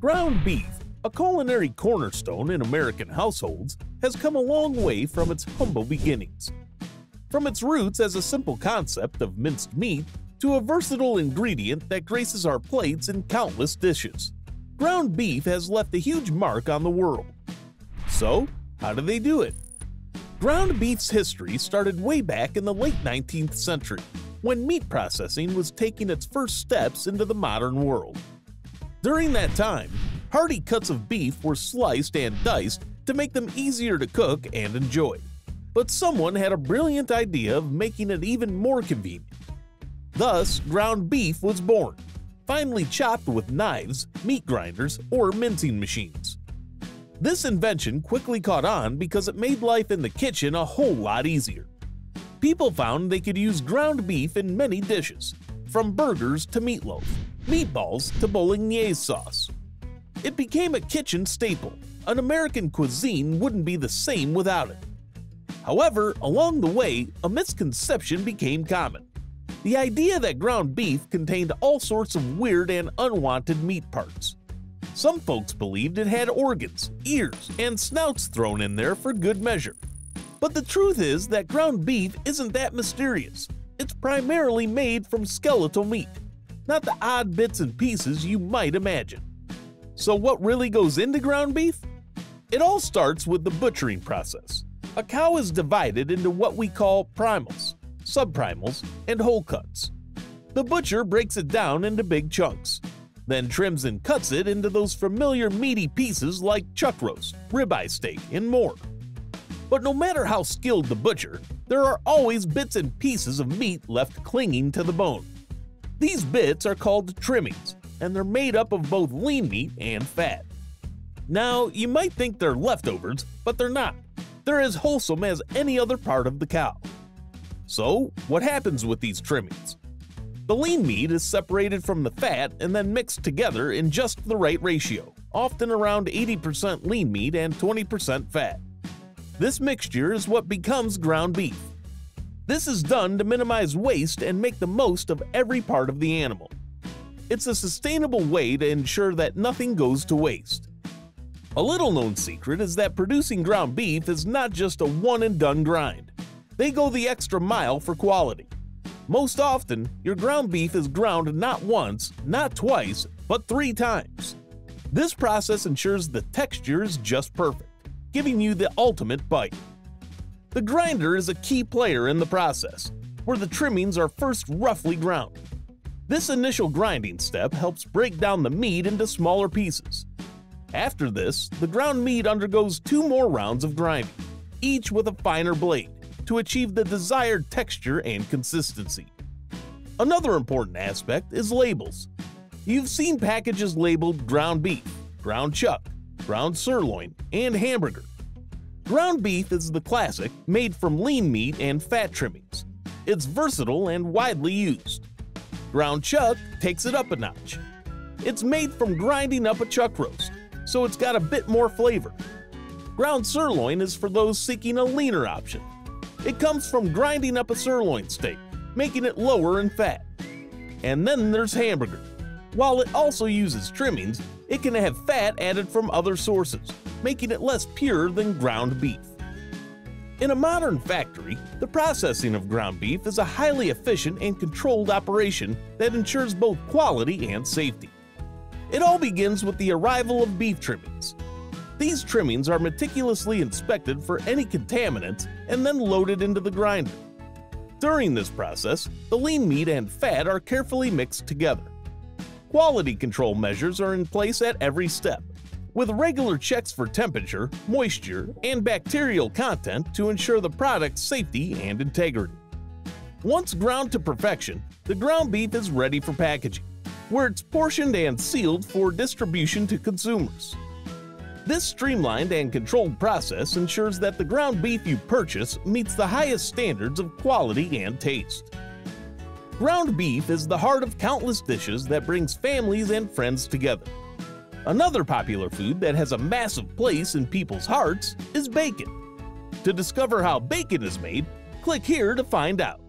Ground beef, a culinary cornerstone in American households, has come a long way from its humble beginnings. From its roots as a simple concept of minced meat to a versatile ingredient that graces our plates in countless dishes, ground beef has left a huge mark on the world. So, how do they do it? Ground beef's history started way back in the late 19th century, when meat processing was taking its first steps into the modern world. During that time, hearty cuts of beef were sliced and diced to make them easier to cook and enjoy. But someone had a brilliant idea of making it even more convenient. Thus, ground beef was born, finely chopped with knives, meat grinders, or mincing machines. This invention quickly caught on because it made life in the kitchen a whole lot easier. People found they could use ground beef in many dishes, from burgers to meatloaf, meatballs to bolognese sauce. It became a kitchen staple. An American cuisine wouldn't be the same without it. However, along the way, a misconception became common. The idea that ground beef contained all sorts of weird and unwanted meat parts. Some folks believed it had organs, ears, and snouts thrown in there for good measure. But the truth is that ground beef isn't that mysterious. It's primarily made from skeletal meat, not the odd bits and pieces you might imagine. So what really goes into ground beef? It all starts with the butchering process. A cow is divided into what we call primals, subprimals, and whole cuts. The butcher breaks it down into big chunks, then trims and cuts it into those familiar meaty pieces like chuck roast, ribeye steak, and more. But no matter how skilled the butcher, there are always bits and pieces of meat left clinging to the bone. These bits are called trimmings, and they're made up of both lean meat and fat. Now, you might think they're leftovers, but they're not. They're as wholesome as any other part of the cow. So, what happens with these trimmings? The lean meat is separated from the fat and then mixed together in just the right ratio, often around 80% lean meat and 20% fat. This mixture is what becomes ground beef. This is done to minimize waste and make the most of every part of the animal. It's a sustainable way to ensure that nothing goes to waste. A little-known secret is that producing ground beef is not just a one-and-done grind. They go the extra mile for quality. Most often, your ground beef is ground not once, not twice, but 3 times. This process ensures the texture is just perfect, giving you the ultimate bite. The grinder is a key player in the process, where the trimmings are first roughly ground. This initial grinding step helps break down the meat into smaller pieces. After this, the ground meat undergoes 2 more rounds of grinding, each with a finer blade, to achieve the desired texture and consistency. Another important aspect is labels. You've seen packages labeled ground beef, ground chuck, ground sirloin, and hamburger. Ground beef is the classic, made from lean meat and fat trimmings. It's versatile and widely used. Ground chuck takes it up a notch. It's made from grinding up a chuck roast, so it's got a bit more flavor. Ground sirloin is for those seeking a leaner option. It comes from grinding up a sirloin steak, making it lower in fat. And then there's hamburger. While it also uses trimmings, it can have fat added from other sources, making it less pure than ground beef. In a modern factory, the processing of ground beef is a highly efficient and controlled operation that ensures both quality and safety. It all begins with the arrival of beef trimmings. These trimmings are meticulously inspected for any contaminants and then loaded into the grinder. During this process, the lean meat and fat are carefully mixed together. Quality control measures are in place at every step, with regular checks for temperature, moisture, and bacterial content to ensure the product's safety and integrity. Once ground to perfection, the ground beef is ready for packaging, where it's portioned and sealed for distribution to consumers. This streamlined and controlled process ensures that the ground beef you purchase meets the highest standards of quality and taste. Ground beef is the heart of countless dishes that brings families and friends together. Another popular food that has a massive place in people's hearts is bacon. To discover how bacon is made, click here to find out.